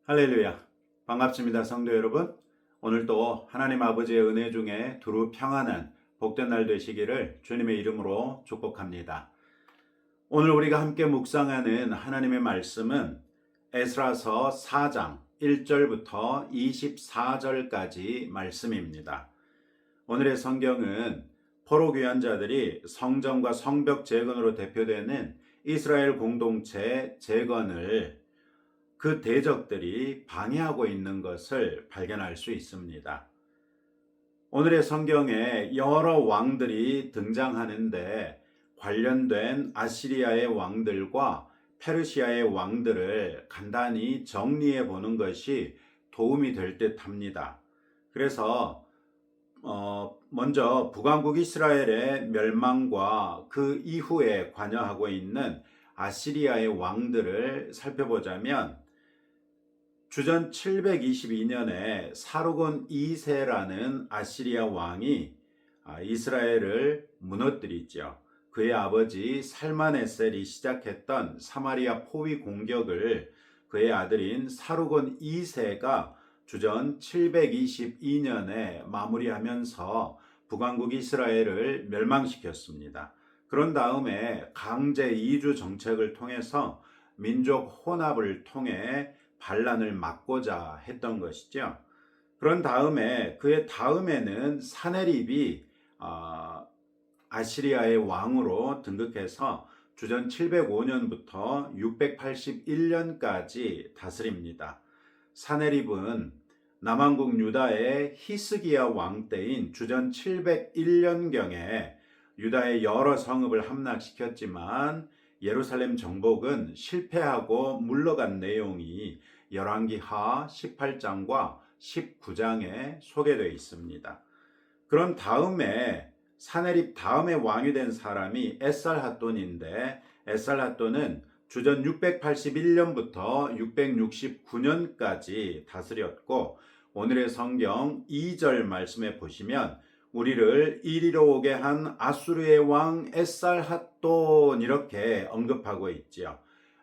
할렐루야. 반갑습니다, 성도 여러분. 오늘도 하나님 아버지의 은혜 중에 두루 평안한 복된 날 되시기를 주님의 이름으로 축복합니다. 오늘 우리가 함께 묵상하는 하나님의 말씀은 에스라서 4장 1절부터 24절까지 말씀입니다. 오늘의 성경은 포로 귀환 자들이 성전과 성벽 재건으로 대표되는 이스라엘 공동체 재건을 그 대적들이 방해하고 있는 것을 발견할 수 있습니다. 오늘의 성경에 여러 왕들이 등장하는데 관련된 아시리아의 왕들과 페르시아의 왕들을 간단히 정리해 보는 것이 도움이 될 듯 합니다. 그래서 먼저 북왕국 이스라엘의 멸망과 그 이후에 관여하고 있는 아시리아의 왕들을 살펴보자면 주전 722년에 사르곤 2세라는 아시리아 왕이 이스라엘을 무너뜨리죠. 그의 아버지 살마네셀이 시작했던 사마리아 포위 공격을 그의 아들인 사르곤 2세가 주전 722년에 마무리하면서 북왕국 이스라엘을 멸망시켰습니다. 그런 다음에 강제 이주 정책을 통해서 민족 혼합을 통해 반란을 막고자 했던 것이죠. 그런 다음에 그의 다음에는 사네립이 아시리아의 왕으로 등극해서 주전 705년부터 681년까지 다스립니다. 사네립은 남왕국 유다의 히스기야 왕 때인 주전 701년경에 유다의 여러 성읍을 함락시켰지만 예루살렘 정복은 실패하고 물러간 내용이 열왕기하 18장과 19장에 소개되어 있습니다. 그런 다음에 사네립 다음에 왕이 된 사람이 에살핫돈인데 에살핫돈은 주전 681년부터 669년까지 다스렸고 오늘의 성경 2절 말씀에 보시면 우리를 이리로 오게 한 아수르의 왕 에살핫돈 이렇게 언급하고 있지요.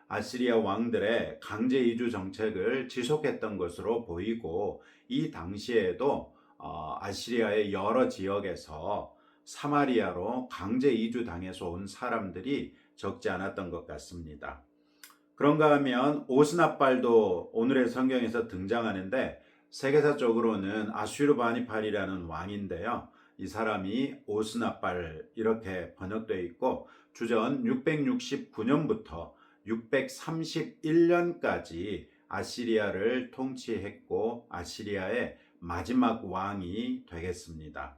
아시리아 왕들의 강제 이주 정책을 지속했던 것으로 보이고 이 당시에도 아시리아의 여러 지역에서 사마리아로 강제 이주 당해서 온 사람들이 적지 않았던 것 같습니다. 그런가 하면 오스나발도 오늘의 성경에서 등장하는데 세계사적으로는 아슈르바니팔이라는 왕인데요. 이 사람이 오스나발 이렇게 번역되어 있고 주전 669년부터 631년까지 아시리아를 통치했고 아시리아의 마지막 왕이 되겠습니다.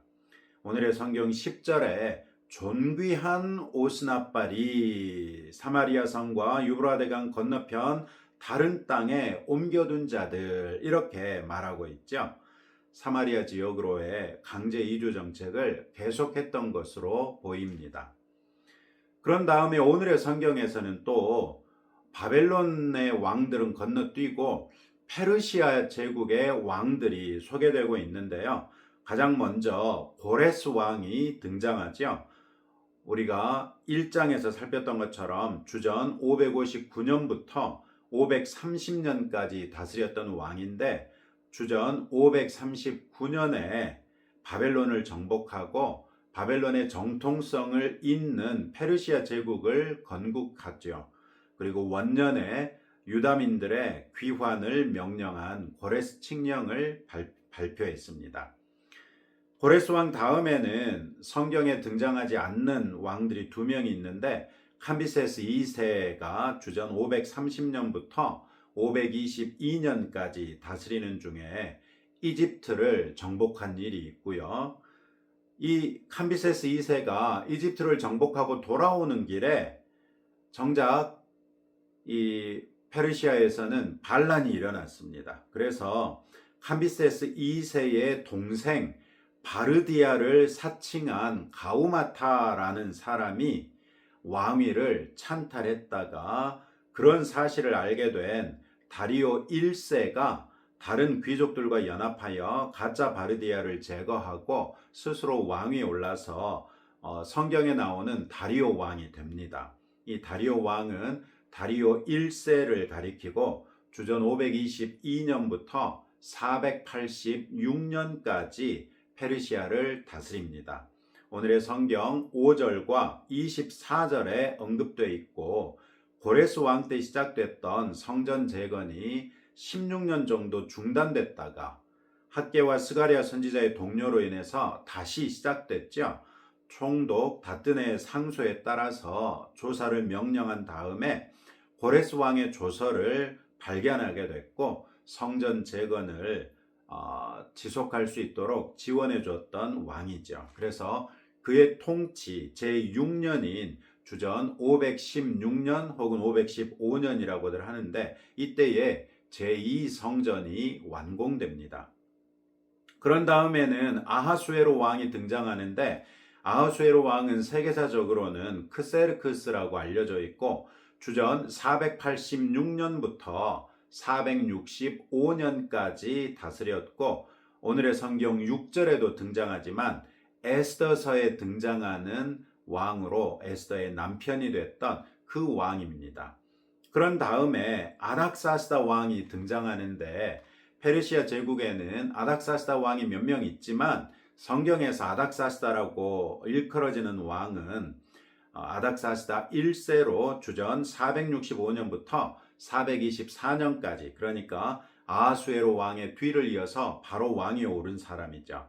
오늘의 성경 10절에 존귀한 오스나발이 사마리아 성과 유브라데강 건너편 다른 땅에 옮겨둔 자들 이렇게 말하고 있죠. 사마리아 지역으로의 강제 이주 정책을 계속했던 것으로 보입니다. 그런 다음에 오늘의 성경에서는 또 바벨론의 왕들은 건너뛰고 페르시아 제국의 왕들이 소개되고 있는데요. 가장 먼저 고레스 왕이 등장하죠. 우리가 1장에서 살폈던 것처럼 주전 559년부터 530년까지 다스렸던 왕인데 주전 539년에 바벨론을 정복하고 바벨론의 정통성을 잇는 페르시아 제국을 건국하죠. 그리고 원년에 유다민들의 귀환을 명령한 고레스 칙령을 발표했습니다. 고레스 왕 다음에는 성경에 등장하지 않는 왕들이 두 명이 있는데 캄비세스 2세가 주전 530년부터 522년까지 다스리는 중에 이집트를 정복한 일이 있고요. 이 캄비세스 2세가 이집트를 정복하고 돌아오는 길에 정작 이 페르시아에서는 반란이 일어났습니다. 그래서 캄비세스 2세의 동생 바르디아를 사칭한 가우마타라는 사람이 왕위를 찬탈했다가 그런 사실을 알게 된 다리오 1세가 다른 귀족들과 연합하여 가짜 바르디아를 제거하고 스스로 왕위에 올라서 성경에 나오는 다리오 왕이 됩니다. 이 다리오 왕은 다리오 1세를 가리키고 주전 522년부터 486년까지 페르시아를 다스립니다. 오늘의 성경 5절과 24절에 언급되어 있고 고레스 왕 때 시작됐던 성전 재건이 16년 정도 중단됐다가 학개와 스가랴 선지자의 동료로 인해서 다시 시작됐죠. 총독 다뜨네의 상소에 따라서 조사를 명령한 다음에 고레스 왕의 조서를 발견하게 됐고 성전 재건을 지속할 수 있도록 지원해 줬던 왕이죠. 그래서 그의 통치 제6년인 주전 516년 혹은 515년이라고들 하는데 이때에 제2성전이 완공됩니다. 그런 다음에는 아하수에로 왕이 등장하는데 아하수에로 왕은 세계사적으로는 크세르크스라고 알려져 있고 주전 486년부터 465년까지 다스렸고 오늘의 성경 6절에도 등장하지만 에스더서에 등장하는 왕으로 에스더의 남편이 됐던 그 왕입니다. 그런 다음에 아닥사스다 왕이 등장하는데 페르시아 제국에는 아닥사스다 왕이 몇 명 있지만 성경에서 아닥사스다라고 일컬어지는 왕은 아닥사스다 1세로 주전 465년부터 424년까지 그러니까 아하수에로 왕의 뒤를 이어서 바로 왕위에 오른 사람이죠.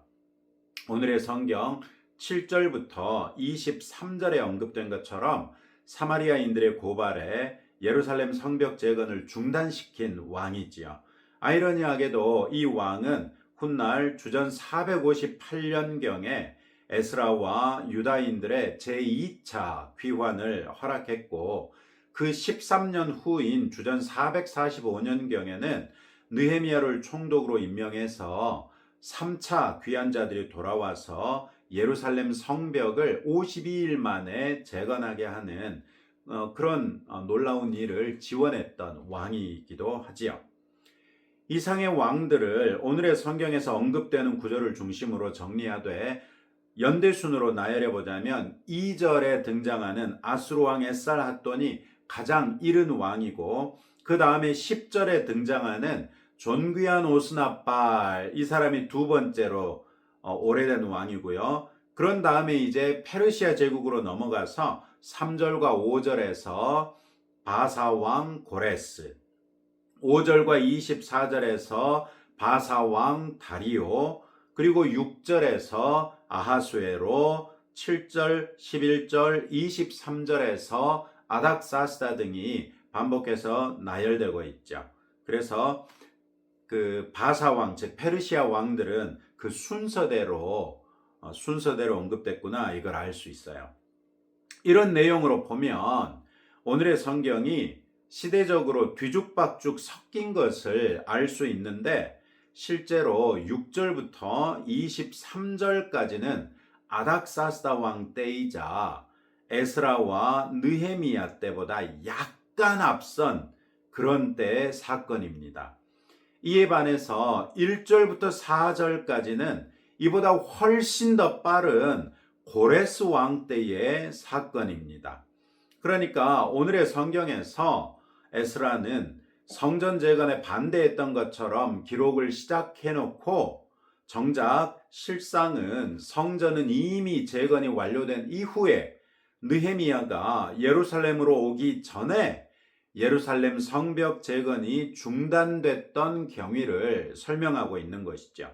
오늘의 성경 7절부터 23절에 언급된 것처럼 사마리아인들의 고발에 예루살렘 성벽 재건을 중단시킨 왕이지요. 아이러니하게도 이 왕은 훗날 주전 458년경에 에스라와 유다인들의 제2차 귀환을 허락했고 그 13년 후인 주전 445년경에는 느헤미야를 총독으로 임명해서 3차 귀환자들이 돌아와서 예루살렘 성벽을 52일 만에 재건하게 하는 그런 놀라운 일을 지원했던 왕이기도 하지요. 이상의 왕들을 오늘의 성경에서 언급되는 구절을 중심으로 정리하되 연대순으로 나열해 보자면 2절에 등장하는 아수르 왕 에살핫돈이 가장 이른 왕이고 그 다음에 10절에 등장하는 존귀한 오스나빨 이 사람이 두 번째로 오래된 왕이고요. 그런 다음에 이제 페르시아 제국으로 넘어가서 3절과 5절에서 바사왕 고레스 5절과 24절에서 바사왕 다리오 그리고 6절에서 아하수에로 7절, 11절, 23절에서 아닥사스다 등이 반복해서 나열되고 있죠. 그래서 그 바사왕 즉 페르시아 왕들은 그 순서대로 언급됐구나 이걸 알 수 있어요. 이런 내용으로 보면 오늘의 성경이 시대적으로 뒤죽박죽 섞인 것을 알 수 있는데 실제로 6절부터 23절까지는 아닥사스다 왕 때이자 에스라와 느헤미야 때보다 약간 앞선 그런 때의 사건입니다. 이에 반해서 1절부터 4절까지는 이보다 훨씬 더 빠른 고레스 왕 때의 사건입니다. 그러니까 오늘의 성경에서 에스라는 성전 재건에 반대했던 것처럼 기록을 시작해놓고 정작 실상은 성전은 이미 재건이 완료된 이후에 느헤미야가 예루살렘으로 오기 전에 예루살렘 성벽 재건이 중단됐던 경위를 설명하고 있는 것이죠.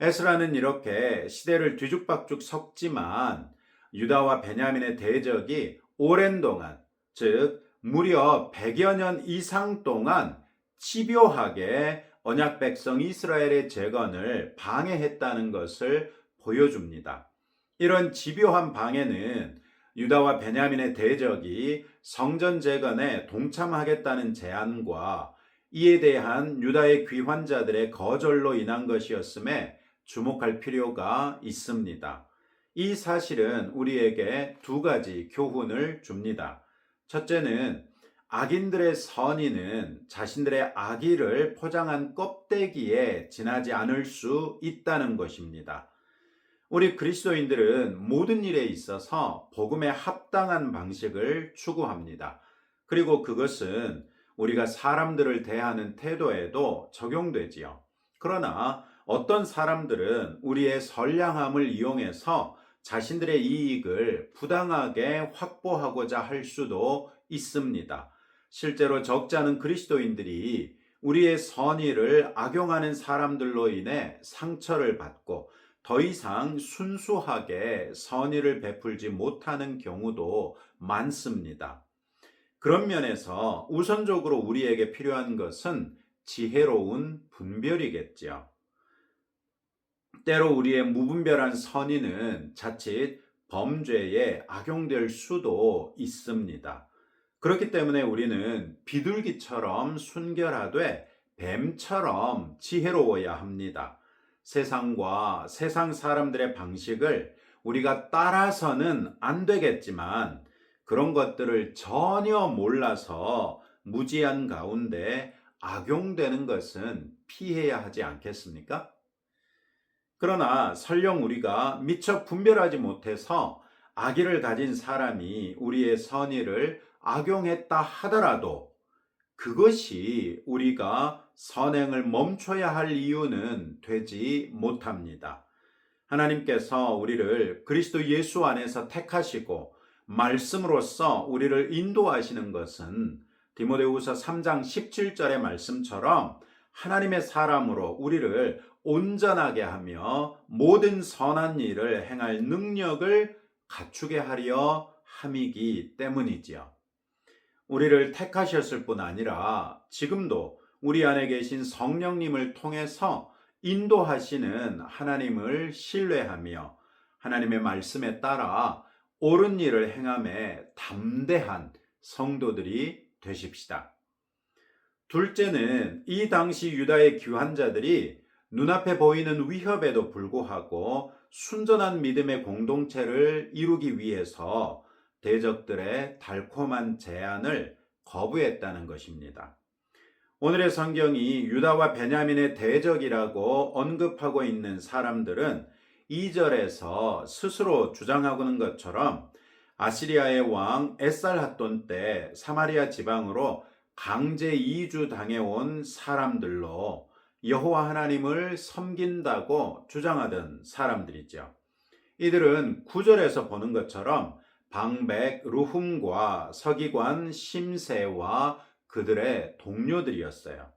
에스라는 이렇게 시대를 뒤죽박죽 섞지만 유다와 베냐민의 대적이 오랜 동안 즉 무려 100여 년 이상 동안 집요하게 언약 백성 이스라엘의 재건을 방해했다는 것을 보여줍니다. 이런 집요한 방해는 유다와 베냐민의 대적이 성전 재건에 동참하겠다는 제안과 이에 대한 유다의 귀환자들의 거절로 인한 것이었음에 주목할 필요가 있습니다. 이 사실은 우리에게 두 가지 교훈을 줍니다. 첫째는 악인들의 선의는 자신들의 악의를 포장한 껍데기에 지나지 않을 수 있다는 것입니다. 우리 그리스도인들은 모든 일에 있어서 복음에 합당한 방식을 추구합니다. 그리고 그것은 우리가 사람들을 대하는 태도에도 적용되지요. 그러나 어떤 사람들은 우리의 선량함을 이용해서 자신들의 이익을 부당하게 확보하고자 할 수도 있습니다. 실제로 적지 않은 그리스도인들이 우리의 선의를 악용하는 사람들로 인해 상처를 받고 더 이상 순수하게 선의를 베풀지 못하는 경우도 많습니다. 그런 면에서 우선적으로 우리에게 필요한 것은 지혜로운 분별이겠지요. 때로 우리의 무분별한 선의는 자칫 범죄에 악용될 수도 있습니다. 그렇기 때문에 우리는 비둘기처럼 순결하되 뱀처럼 지혜로워야 합니다. 세상과 세상 사람들의 방식을 우리가 따라서는 안 되겠지만 그런 것들을 전혀 몰라서 무지한 가운데 악용되는 것은 피해야 하지 않겠습니까? 그러나 설령 우리가 미처 분별하지 못해서 악의를 가진 사람이 우리의 선의를 악용했다 하더라도 그것이 우리가 선행을 멈춰야 할 이유는 되지 못합니다. 하나님께서 우리를 그리스도 예수 안에서 택하시고 말씀으로써 우리를 인도하시는 것은 디모데후서 3장 17절의 말씀처럼 하나님의 사람으로 우리를 온전하게 하며 모든 선한 일을 행할 능력을 갖추게 하려 함이기 때문이지요. 우리를 택하셨을 뿐 아니라 지금도 우리 안에 계신 성령님을 통해서 인도하시는 하나님을 신뢰하며 하나님의 말씀에 따라 옳은 일을 행함에 담대한 성도들이 되십시다. 둘째는 이 당시 유다의 귀환자들이 눈앞에 보이는 위협에도 불구하고 순전한 믿음의 공동체를 이루기 위해서 대적들의 달콤한 제안을 거부했다는 것입니다. 오늘의 성경이 유다와 베냐민의 대적이라고 언급하고 있는 사람들은 2절에서 스스로 주장하고는 것처럼 아시리아의 왕 에살핫돈 때 사마리아 지방으로 강제 이주 당해온 사람들로 여호와 하나님을 섬긴다고 주장하던 사람들이죠. 이들은 9절에서 보는 것처럼 방백 루훔과 서기관 심세와 그들의 동료들이었어요.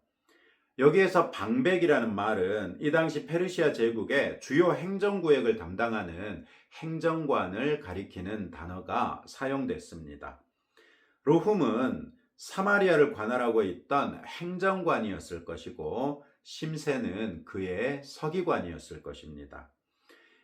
여기에서 방백이라는 말은 이 당시 페르시아 제국의 주요 행정구역을 담당하는 행정관을 가리키는 단어가 사용됐습니다. 루훔은 사마리아를 관할하고 있던 행정관이었을 것이고 심세는 그의 서기관이었을 것입니다.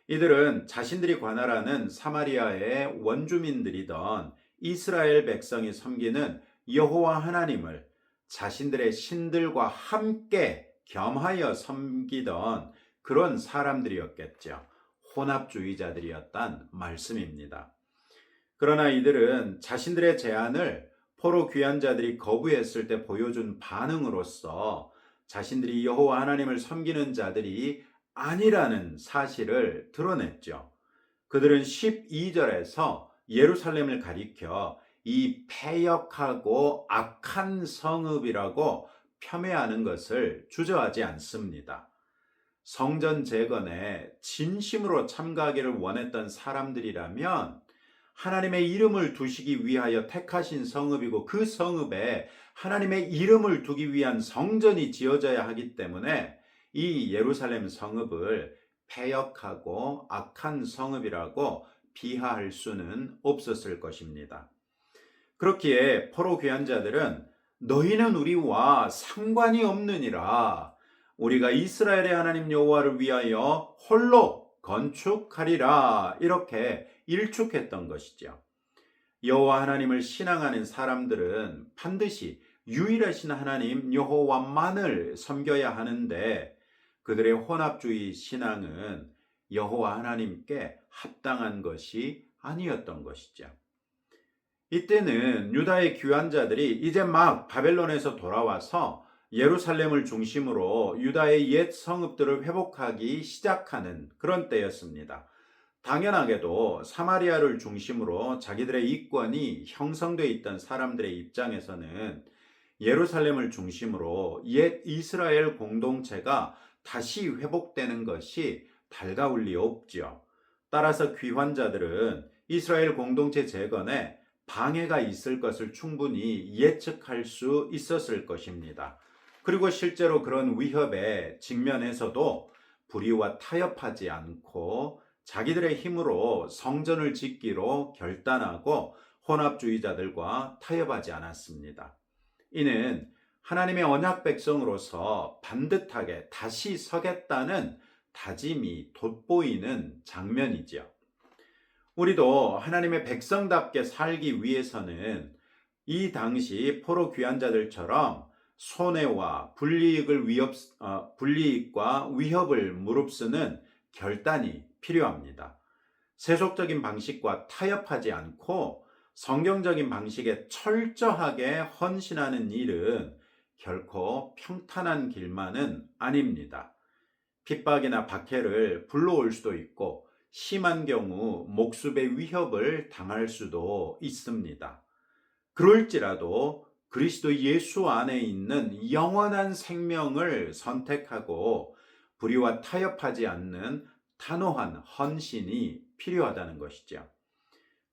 이들은 자신들이 관할하는 사마리아의 원주민들이던 이스라엘 백성이 섬기는 여호와 하나님을 자신들의 신들과 함께 겸하여 섬기던 그런 사람들이었겠죠. 혼합주의자들이었단 말씀입니다. 그러나 이들은 자신들의 제안을 포로 귀환자들이 거부했을 때 보여준 반응으로서 자신들이 여호와 하나님을 섬기는 자들이 아니라는 사실을 드러냈죠. 그들은 12절에서 예루살렘을 가리켜 이 패역하고 악한 성읍이라고 폄훼하는 것을 주저하지 않습니다. 성전 재건에 진심으로 참가하기를 원했던 사람들이라면 하나님의 이름을 두시기 위하여 택하신 성읍이고 그 성읍에 하나님의 이름을 두기 위한 성전이 지어져야 하기 때문에 이 예루살렘 성읍을 패역하고 악한 성읍이라고 비하할 수는 없었을 것입니다. 그렇기에 포로 귀환자들은 너희는 우리와 상관이 없느니라 우리가 이스라엘의 하나님 여호와를 위하여 홀로 건축하리라 이렇게 일축했던 것이죠. 여호와 하나님을 신앙하는 사람들은 반드시 유일하신 하나님 여호와만을 섬겨야 하는데 그들의 혼합주의 신앙은 여호와 하나님께 합당한 것이 아니었던 것이죠. 이때는 유다의 귀환자들이 이제 막 바벨론에서 돌아와서 예루살렘을 중심으로 유다의 옛 성읍들을 회복하기 시작하는 그런 때였습니다. 당연하게도 사마리아를 중심으로 자기들의 이권이 형성되어 있던 사람들의 입장에서는 예루살렘을 중심으로 옛 이스라엘 공동체가 다시 회복되는 것이 달가울 리 없지요. 따라서 귀환자들은 이스라엘 공동체 재건에 방해가 있을 것을 충분히 예측할 수 있었을 것입니다. 그리고 실제로 그런 위협에 직면해서도 불의와 타협하지 않고 자기들의 힘으로 성전을 짓기로 결단하고 혼합주의자들과 타협하지 않았습니다. 이는 하나님의 언약 백성으로서 반듯하게 다시 서겠다는 다짐이 돋보이는 장면이지요. 우리도 하나님의 백성답게 살기 위해서는 이 당시 포로 귀환자들처럼 손해와 불이익과 위협을 무릅쓰는 결단이 필요합니다. 세속적인 방식과 타협하지 않고 성경적인 방식에 철저하게 헌신하는 일은 결코 평탄한 길만은 아닙니다. 핍박이나 박해를 불러올 수도 있고 심한 경우 목숨의 위협을 당할 수도 있습니다. 그럴지라도 그리스도 예수 안에 있는 영원한 생명을 선택하고 불의와 타협하지 않는 단호한 헌신이 필요하다는 것이죠.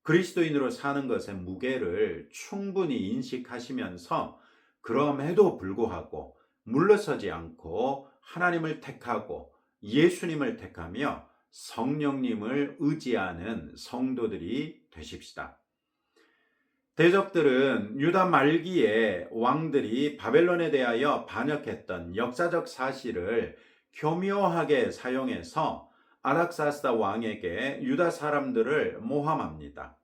그리스도인으로 사는 것의 무게를 충분히 인식하시면서 그럼에도 불구하고 물러서지 않고 하나님을 택하고 예수님을 택하며 성령님을 의지하는 성도들이 되십시다. 대적들은 유다 말기에 왕들이 바벨론에 대하여 반역했던 역사적 사실을 교묘하게 사용해서 아닥사스다 왕에게 유다 사람들을 모함합니다.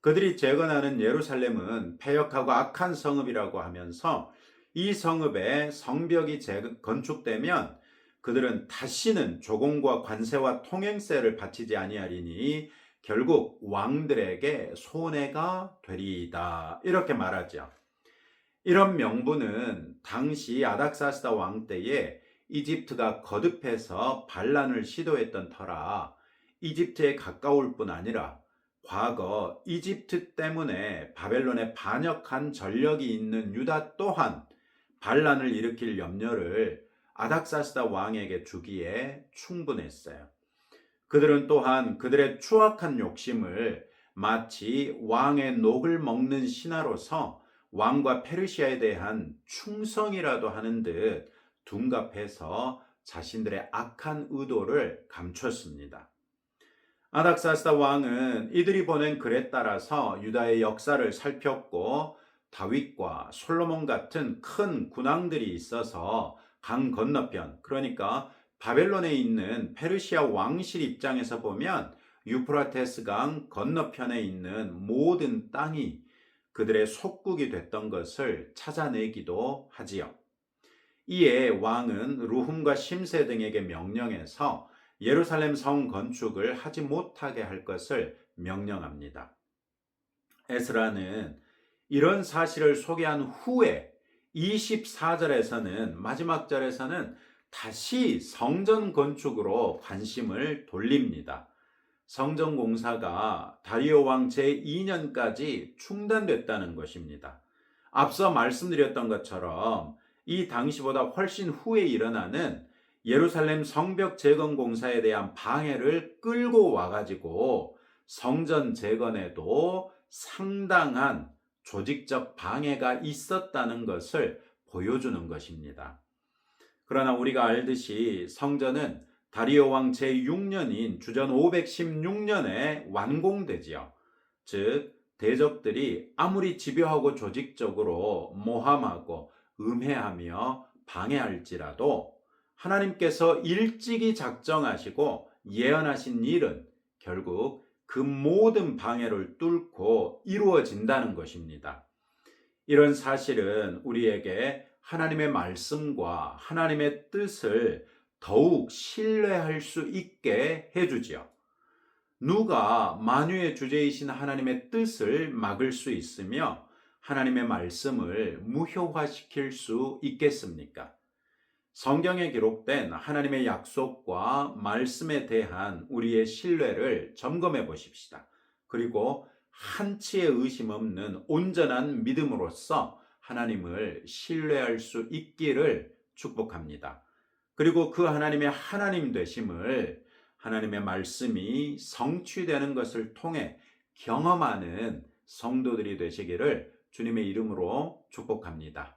그들이 재건하는 예루살렘은 패역하고 악한 성읍이라고 하면서 이 성읍에 성벽이 건축되면 그들은 다시는 조공과 관세와 통행세를 바치지 아니하리니 결국 왕들에게 손해가 되리이다. 이렇게 말하죠. 이런 명분은 당시 아닥사스다 왕 때에 이집트가 거듭해서 반란을 시도했던 터라 이집트에 가까울 뿐 아니라 과거 이집트 때문에 바벨론에 반역한 전력이 있는 유다 또한 반란을 일으킬 염려를 아닥사스다 왕에게 주기에 충분했어요. 그들은 또한 그들의 추악한 욕심을 마치 왕의 녹을 먹는 신하로서 왕과 페르시아에 대한 충성이라도 하는 듯 둔갑해서 자신들의 악한 의도를 감췄습니다. 아닥사스다 왕은 이들이 보낸 글에 따라서 유다의 역사를 살폈고 다윗과 솔로몬 같은 큰 군왕들이 있어서 강 건너편, 그러니까 바벨론에 있는 페르시아 왕실 입장에서 보면 유프라테스 강 건너편에 있는 모든 땅이 그들의 속국이 됐던 것을 찾아내기도 하지요. 이에 왕은 루훔과 심세 등에게 명령해서 예루살렘 성 건축을 하지 못하게 할 것을 명령합니다. 에스라는 이런 사실을 소개한 후에 24절에서는 마지막 절에서는 다시 성전 건축으로 관심을 돌립니다. 성전 공사가 다리오 왕 제2년까지 중단됐다는 것입니다. 앞서 말씀드렸던 것처럼 이 당시보다 훨씬 후에 일어나는 예루살렘 성벽 재건 공사에 대한 방해를 끌고 와가지고 성전 재건에도 상당한 조직적 방해가 있었다는 것을 보여주는 것입니다. 그러나 우리가 알듯이 성전은 다리오 왕 제6년인 주전 516년에 완공되지요. 즉 대적들이 아무리 집요하고 조직적으로 모함하고 음해하며 방해할지라도 하나님께서 일찍이 작정하시고 예언하신 일은 결국 그 모든 방해를 뚫고 이루어진다는 것입니다. 이런 사실은 우리에게 하나님의 말씀과 하나님의 뜻을 더욱 신뢰할 수 있게 해주지요. 누가 만유의 주제이신 하나님의 뜻을 막을 수 있으며 하나님의 말씀을 무효화시킬 수 있겠습니까? 성경에 기록된 하나님의 약속과 말씀에 대한 우리의 신뢰를 점검해 보십시다. 그리고 한치의 의심 없는 온전한 믿음으로써 하나님을 신뢰할 수 있기를 축복합니다. 그리고 그 하나님의 하나님 되심을 하나님의 말씀이 성취되는 것을 통해 경험하는 성도들이 되시기를 주님의 이름으로 축복합니다.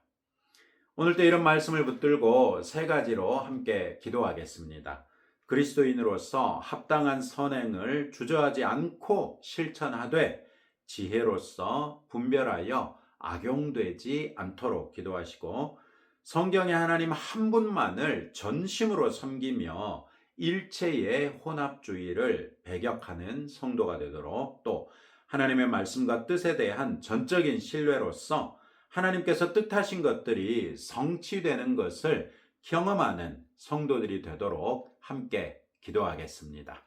오늘도 이런 말씀을 붙들고 세 가지로 함께 기도하겠습니다. 그리스도인으로서 합당한 선행을 주저하지 않고 실천하되 지혜로서 분별하여 악용되지 않도록 기도하시고 성경의 하나님 한 분만을 전심으로 섬기며 일체의 혼합주의를 배격하는 성도가 되도록 또 하나님의 말씀과 뜻에 대한 전적인 신뢰로서 하나님께서 뜻하신 것들이 성취되는 것을 경험하는 성도들이 되도록 함께 기도하겠습니다.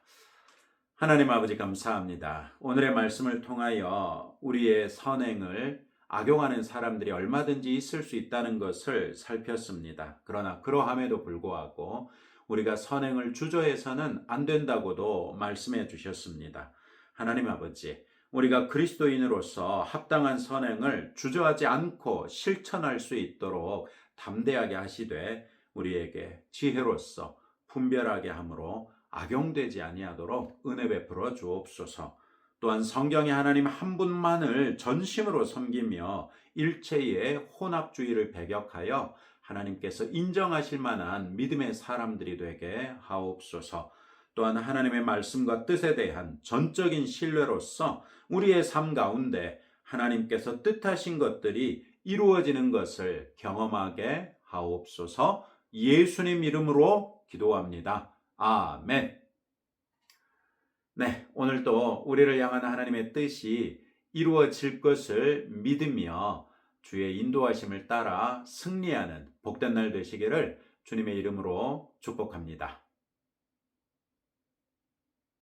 하나님 아버지 감사합니다. 오늘의 말씀을 통하여 우리의 선행을 악용하는 사람들이 얼마든지 있을 수 있다는 것을 살폈습니다. 그러나 그러함에도 불구하고 우리가 선행을 주저해서는 안 된다고도 말씀해 주셨습니다. 하나님 아버지, 우리가 그리스도인으로서 합당한 선행을 주저하지 않고 실천할 수 있도록 담대하게 하시되 우리에게 지혜로서 분별하게 함으로 악용되지 아니하도록 은혜 베풀어 주옵소서. 또한 성경의 하나님 한 분만을 전심으로 섬기며 일체의 혼합주의를 배격하여 하나님께서 인정하실 만한 믿음의 사람들이 되게 하옵소서. 또한 하나님의 말씀과 뜻에 대한 전적인 신뢰로서 우리의 삶 가운데 하나님께서 뜻하신 것들이 이루어지는 것을 경험하게 하옵소서. 예수님 이름으로 기도합니다. 아멘. 네, 오늘도 우리를 향한 하나님의 뜻이 이루어질 것을 믿으며 주의 인도하심을 따라 승리하는 복된 날 되시기를 주님의 이름으로 축복합니다.